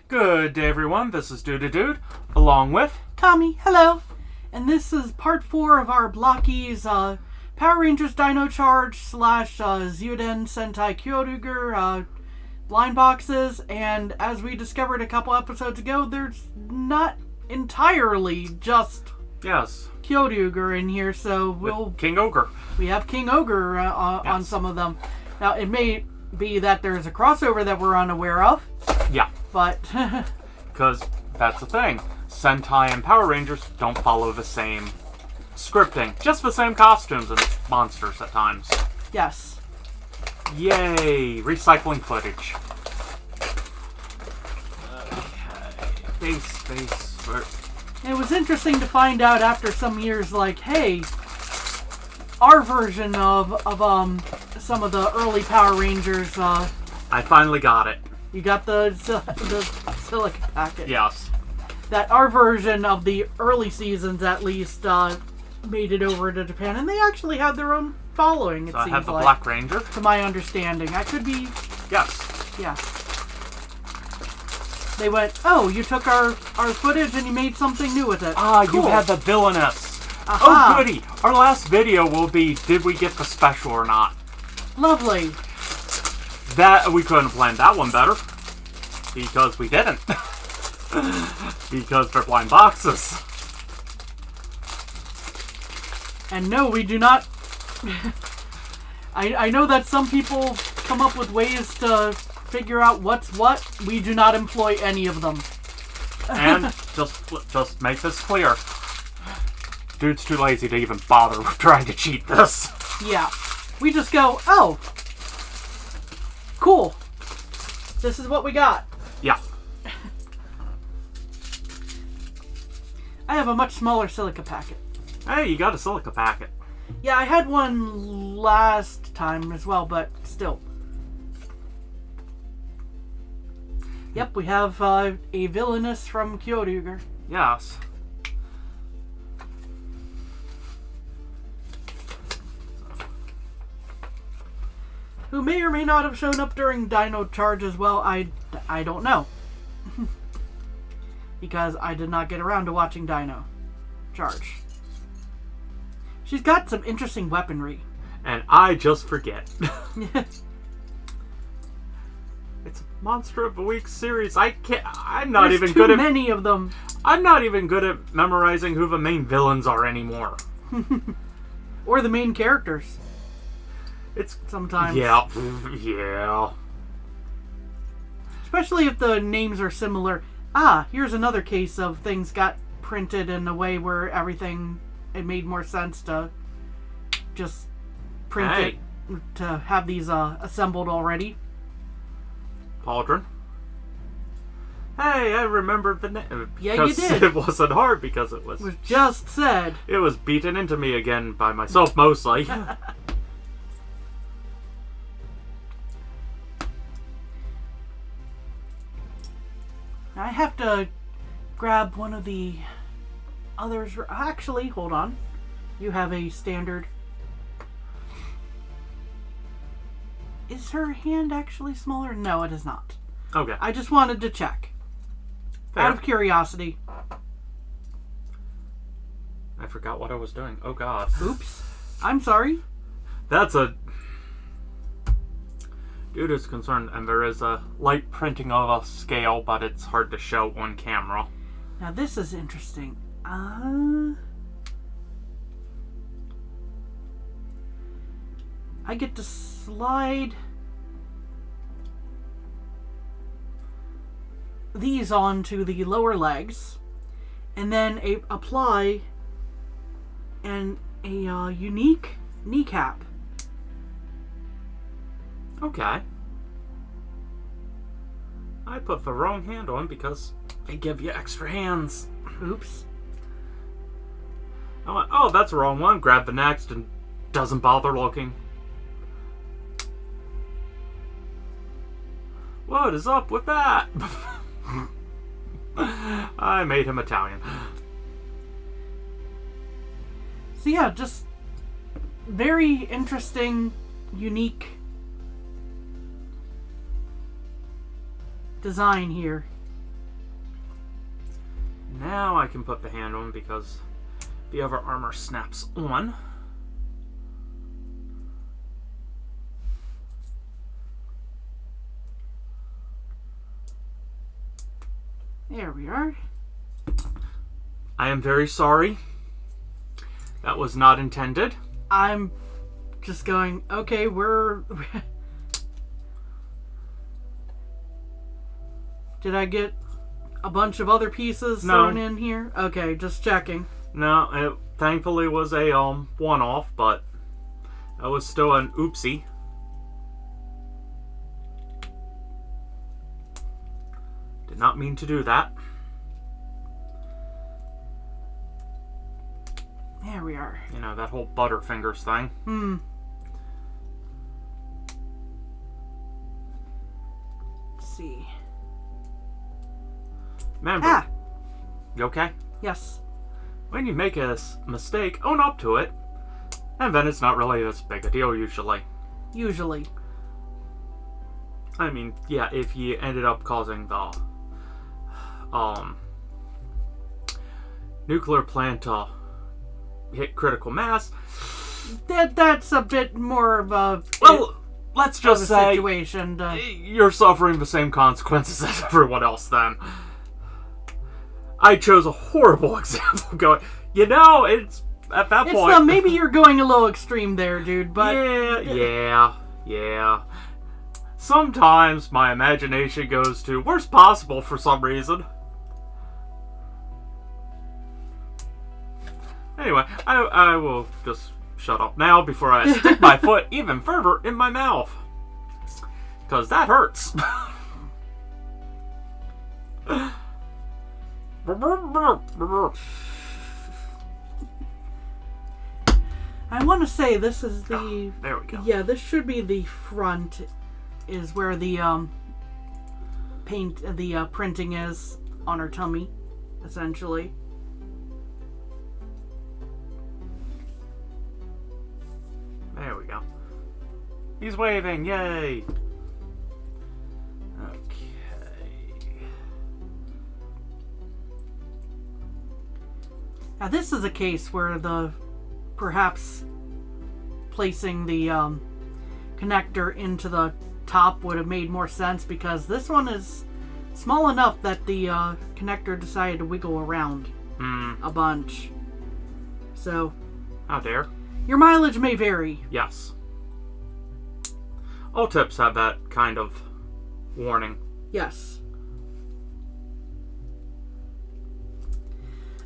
Good day, everyone. This is Dude, along with Tommy, hello. And this is part 4 of our Blokees Power Rangers Dino Charge / Zyuden Sentai Kyoryuger blind boxes. And as we discovered a couple episodes ago, there's not entirely just Kyoryuger in here, so with King Ogre. We have King Ogre on some of them. Now, it may be that there's a crossover that we're unaware of. Yeah. But because that's the thing. Sentai and Power Rangers don't follow the same scripting. Just the same costumes and monsters at times. Yes. Yay! Recycling footage. Okay. Space. It was interesting to find out after some years, like, hey, our version of some of the early Power Rangers. I finally got it. You got the silica packet. Yes. That our version of the early seasons, at least, made it over to Japan, and they actually had their own following. So I have the Black Ranger. To my understanding, I could be. Yes. Yeah. They went, oh, you took our footage and you made something new with it. Ah, cool. You had the villainess. Aha. Oh, goody. Our last video will be, did we get the special or not? Lovely. That, we couldn't have planned that one better. Because we didn't. Because they're blind boxes. And no, we do not. I know that some people come up with ways to figure out what's what. We do not employ any of them. And just make this clear. Dude's too lazy to even bother trying to cheat this. Yeah. We just go, oh, cool. This is what we got. Yeah. I have a much smaller silica packet. Hey, you got a silica packet. Yeah, I had one last time as well, but still. Yep, we have a villainess from Kyoryuger. Yes. Who may or may not have shown up during Dino Charge as well, I don't know. Because I did not get around to watching Dino Charge. She's got some interesting weaponry. And I just forget. It's a Monster of the Week series. I'm not There's even too good at... many of them. I'm not even good at memorizing who the main villains are anymore. Or the main characters. It's... Sometimes. Yeah. Yeah. Especially if the names are similar. Ah, here's another case of things got printed in a way where it made more sense to just print it to have these assembled already. Pauldron. Hey, I remembered the name. Yeah, you did. It wasn't hard because it was just said. It was beaten into me again by myself, mostly. I have to grab one of the others. Actually, hold on. You have a standard. Is her hand actually smaller? No, it is not. Okay. I just wanted to check. Fair. Out of curiosity. I forgot what I was doing. Oh, God. Oops. I'm sorry. That's a... Dude is concerned, and there is a light printing of a scale, but it's hard to show on camera. Now this is interesting. I get to slide these onto the lower legs, and then apply a unique kneecap. Okay. I put the wrong hand on because they give you extra hands. Oops. I went, oh, that's the wrong one. Grab the next and doesn't bother looking. What is up with that? I made him Italian. So yeah, just very interesting, unique design here. now I can put the hand on because the other armor snaps on. There we are. I am very sorry. That was not intended. I'm just going, okay, Did I get a bunch of other pieces thrown in here? Okay, just checking. No, it thankfully was a one-off, but that was still an oopsie. Did not mean to do that. There we are. You know, that whole Butterfingers thing. Let's see. Remember, you okay? Yes. When you make a mistake, own up to it. And then it's not really this big a deal, usually. Usually. I mean, yeah, if you ended up causing the nuclear plant to hit critical mass, that's a bit more of a let's just say situation. You're suffering the same consequences as everyone else. Then I chose a horrible example. Going, it's at that point. Maybe you're going a little extreme there, dude. But yeah. Sometimes my imagination goes to worst possible for some reason. Anyway, I will just shut up now before I stick my foot even further in my mouth. Because that hurts. I want to say this is the... there we go. Yeah, this should be the front, is where the printing is on her tummy, essentially. There we go. He's waving, yay! Okay. Now this is a case where perhaps placing the connector into the top would have made more sense, because this one is small enough that the connector decided to wiggle around a bunch. So, how dare. Your mileage may vary. Yes. All tips have that kind of warning. Yes.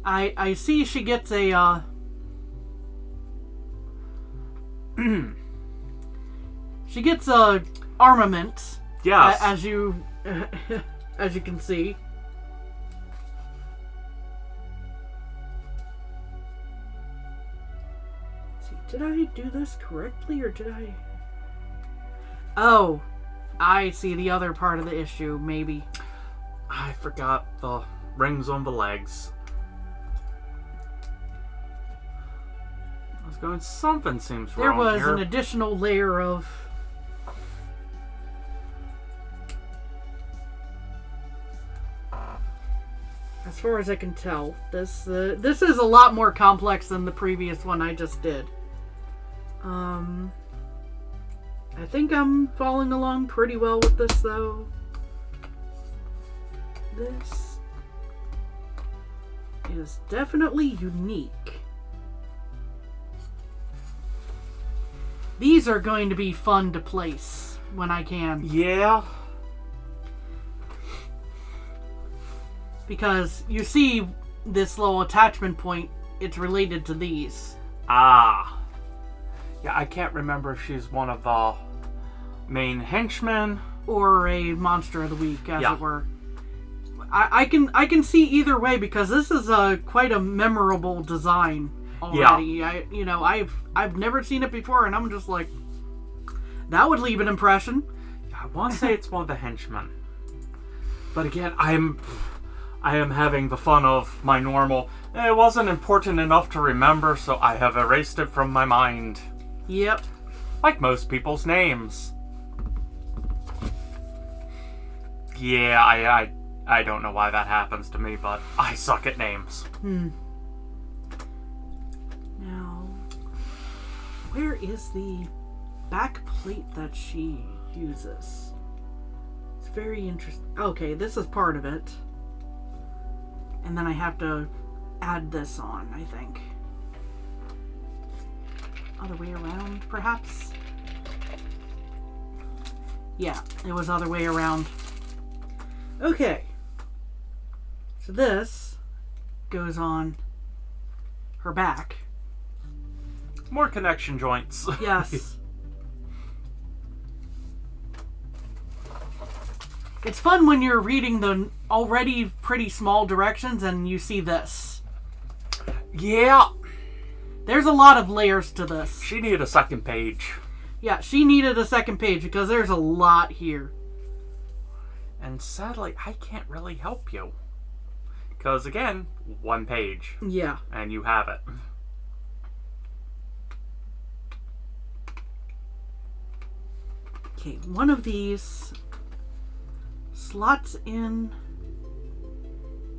I see she gets a she gets a armament. Yes. As you can see. Did I do this correctly, or did I... Oh, I see the other part of the issue, maybe. I forgot the rings on the legs. I was going, something seems there wrong was here. An additional layer of... As far as I can tell, this is a lot more complex than the previous one I just did. I think I'm following along pretty well with this, though. This is definitely unique. These are going to be fun to place when I can. Yeah. Because you see this little attachment point, it's related to these. Ah. Yeah, I can't remember if she's one of the main henchmen. Or a monster of the week, as it were. I can see either way, because this is quite a memorable design already. Yeah. I've never seen it before, and I'm just like, that would leave an impression. I want to say it's one of the henchmen. But again, I am having the fun of my normal, it wasn't important enough to remember, so I have erased it from my mind. Yep. Like most people's names. Yeah, I don't know why that happens to me, but I suck at names. Now, where is the back plate that she uses? It's very interesting. Okay, this is part of it. And then I have to add this on, I think. Other way around, perhaps? Yeah, it was other way around. Okay. So this goes on her back. More connection joints. Yes. It's fun when you're reading the already pretty small directions and you see this. Yeah. There's a lot of layers to this. She needed a second page. Yeah, she needed a second page because there's a lot here. And sadly, I can't really help you. Because again, one page. Yeah. And you have it. Okay, one of these slots in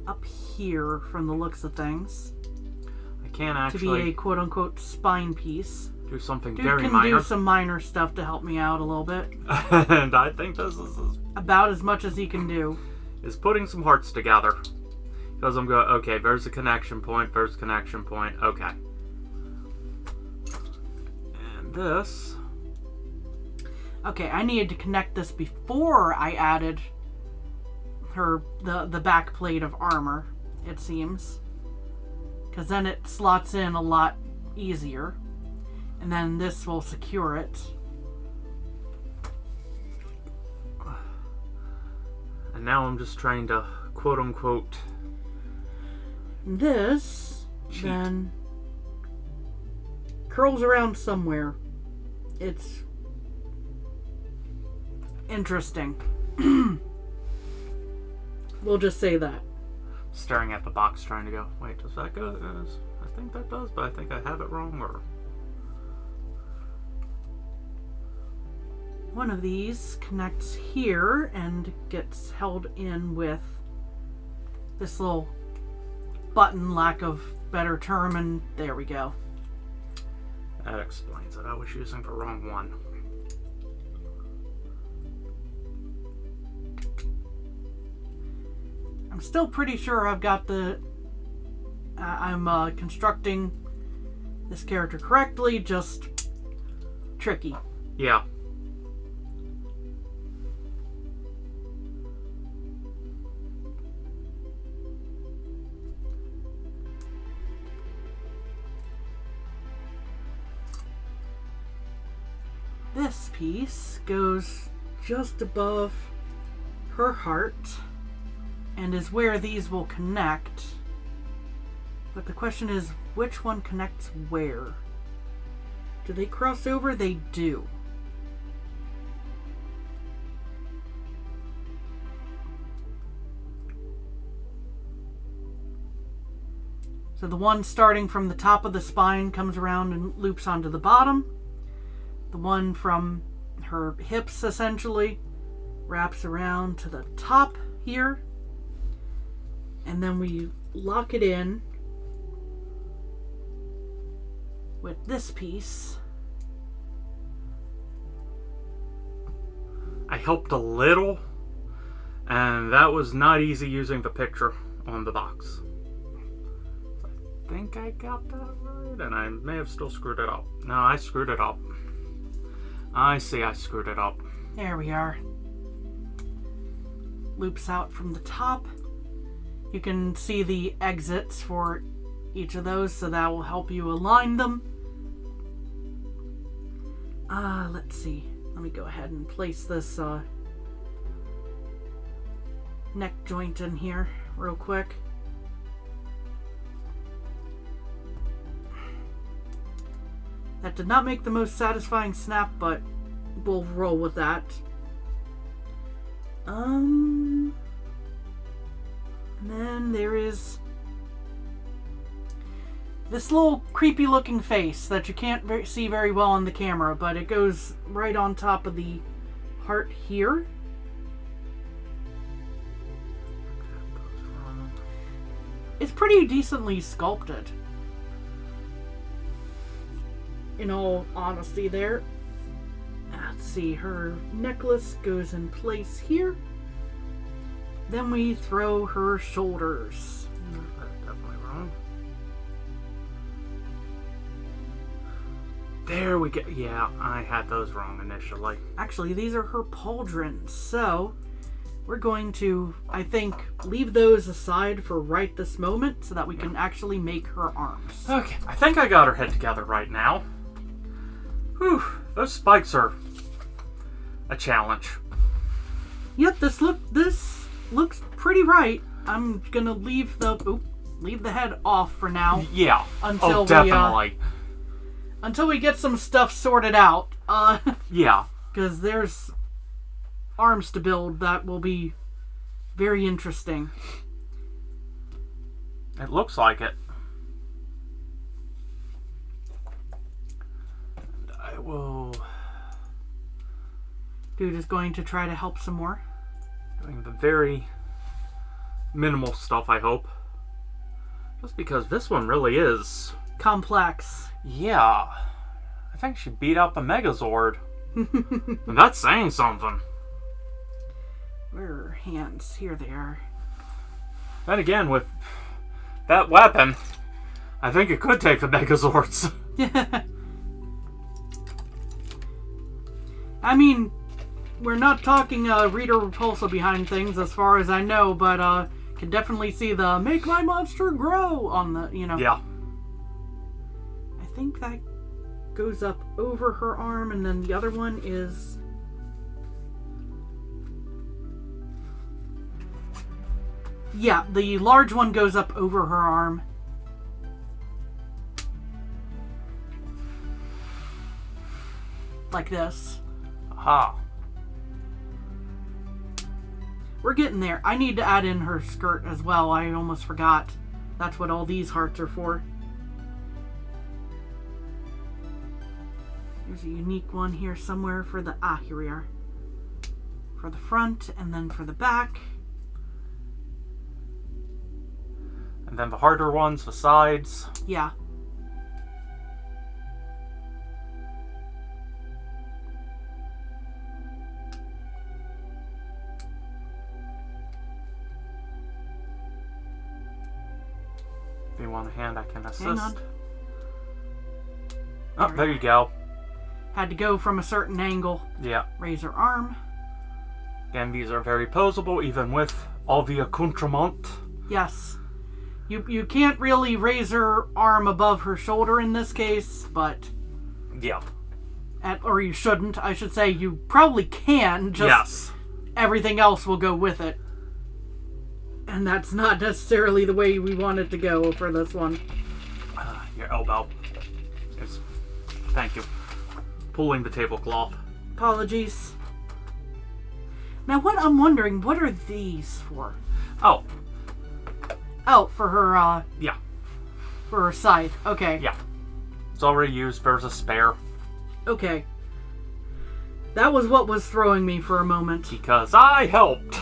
up here from the looks of things. I can't actually to be a quote-unquote spine piece. do something Dude very can minor. do some minor stuff to help me out a little bit. And I think this is About as much as he can do. Is putting some hearts together. Because I'm going, okay, there's a connection point, there's a connection point, okay. And this... Okay, I needed to connect this before I added the back plate of armor, it seems. Because then it slots in a lot easier. And then this will secure it. And now I'm just trying to, quote-unquote... This cheat. then curls around somewhere. It's interesting. We'll just say that. Staring at the box trying to go, wait, does that go? I think that does, but I think I have it wrong, or... One of these connects here and gets held in with this little button, lack of better term, and there we go. That explains it. I was using the wrong one. I'm still pretty sure I've got the... I'm constructing this character correctly, just tricky. Yeah. This piece goes just above her heart and is where these will connect. But the question is, which one connects where? Do they cross over? They do. So the one starting from the top of the spine comes around and loops onto the bottom. The one from her hips essentially wraps around to the top here. And then we lock it in with this piece. I helped a little, and that was not easy using the picture on the box. I think I got that right, and I may have still screwed it up. No, I screwed it up. I see I screwed it up. There we are. Loops out from the top. You can see the exits for each of those, so that will help you align them. Let's see. Let me go ahead and place this neck joint in here real quick. That did not make the most satisfying snap, but we'll roll with that. And then there is this little creepy looking face that you can't see very well on the camera, but it goes right on top of the heart here. it's pretty decently sculpted. In all honesty there. Let's see, her necklace goes in place here. Then we throw her shoulders. That's definitely wrong. There we go. Yeah, I had those wrong initially. Actually, these are her pauldrons, so we're going to, I think, leave those aside for right this moment so that we can actually make her arms. Okay, I think I got her head together right now. Whew, those spikes are a challenge. Yep, this looks pretty right. I'm gonna leave the head off for now. Yeah. Until definitely. Until we get some stuff sorted out. Yeah. Because there's arms to build that will be very interesting. It looks like it. And I will... Dude is going to try to help some more. Doing the very minimal stuff, I hope. Just because this one really is... complex. Yeah. I think she beat out the Megazord. And that's saying something. Where are her hands? Here they are. Then again, with that weapon, I think it could take the Megazords. I mean, we're not talking Rita Repulsa behind things as far as I know, but can definitely see the "make my monster grow" on the, Yeah. I think that goes up over her arm, and then the other one is... Yeah, the large one goes up over her arm. Like this. Aha. We're getting there. I need to add in her skirt as well. I almost forgot. That's what all these hearts are for. There's a unique one here somewhere for the... Ah, here we are. For the front, and then for the back. And then the harder ones, the sides. Yeah. If you want a hand, I can assist. Hang on. Oh, there you go. Had to go from a certain angle. Yeah. Raise her arm. Again, these are very posable, even with all the accoutrement. Yes. You can't really raise her arm above her shoulder in this case, but... Yeah. Or you shouldn't. I should say you probably can, just Yes. everything else will go with it. And that's not necessarily the way we want it to go for this one. Your elbow is... Thank you. Pulling the tablecloth. Apologies. Now what I'm wondering, what are these for? Oh. Oh, for her, Yeah. for her scythe. Okay. Yeah. It's already used. There's a spare. Okay. That was what was throwing me for a moment. Because I helped.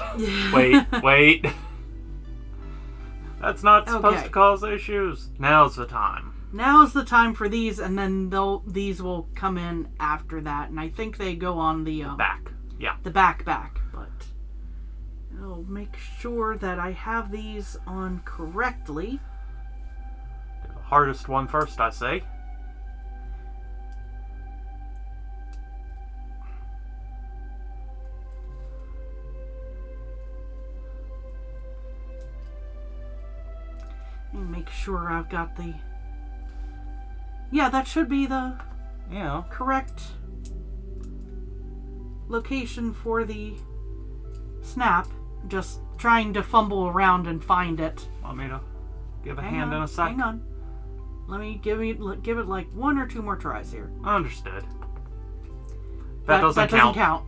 Wait. That's not supposed to cause issues. Now's the time. Now's the time for these, and then these will come in after that. And I think they go on the... back. Yeah. The back. But I'll make sure that I have these on correctly. Do the hardest one first, I say. And make sure I've got the... Yeah, that should be the correct location for the snap. Just trying to fumble around and find it. Want me to give a hand in a sec? Hang on. Let me give it like 1 or 2 more tries here. Understood. That doesn't count.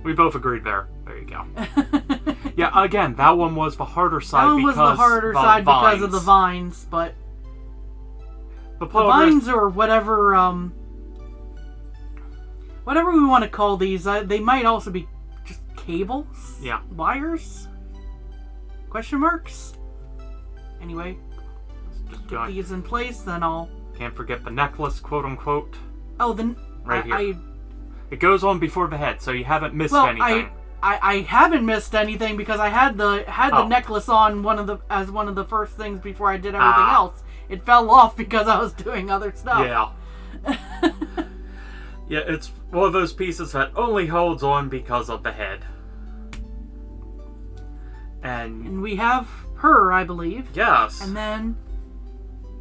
We both agreed there. There you go. Yeah, again, that one was the harder side. That one was the harder side because of the vines, but the vines or whatever whatever we want to call these, they might also be just cables. Yeah. Wires. Question marks? Anyway, Just get going. these in place, then I'll... Can't forget the necklace, quote unquote. Oh, then... Right here. It goes on before the head, so you haven't missed Well, anything. I haven't missed anything because I had the necklace on one of the first things before I did everything else. It fell off because I was doing other stuff. Yeah. Yeah, it's one of those pieces that only holds on because of the head. And we have her, I believe. yes. And then,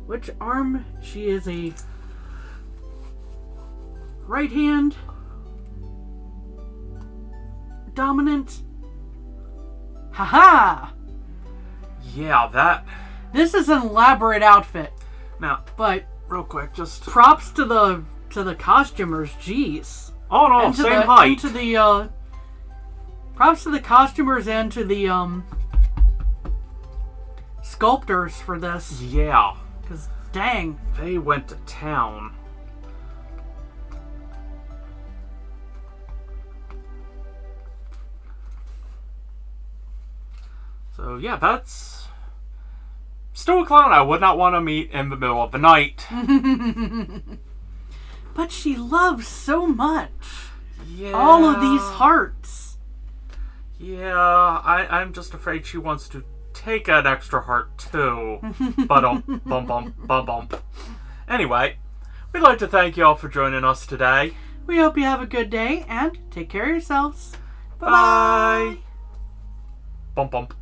which arm? She is a right hand dominant. Haha! Yeah, that. This is an elaborate outfit, Now, but real quick, just. props to the costumers. Jeez. Oh no, And to same the, height. And to the props to the costumers and to the sculptors for this. Yeah, Cause dang. they went to town. So yeah, that's still a clown I would not want to meet in the middle of the night. But she loves so much. Yeah. All of these hearts. Yeah, I'm just afraid she wants to take an extra heart too. Bum bum. Anyway, we'd like to thank you all for joining us today. We hope you have a good day and take care of yourselves. Bye. Bump.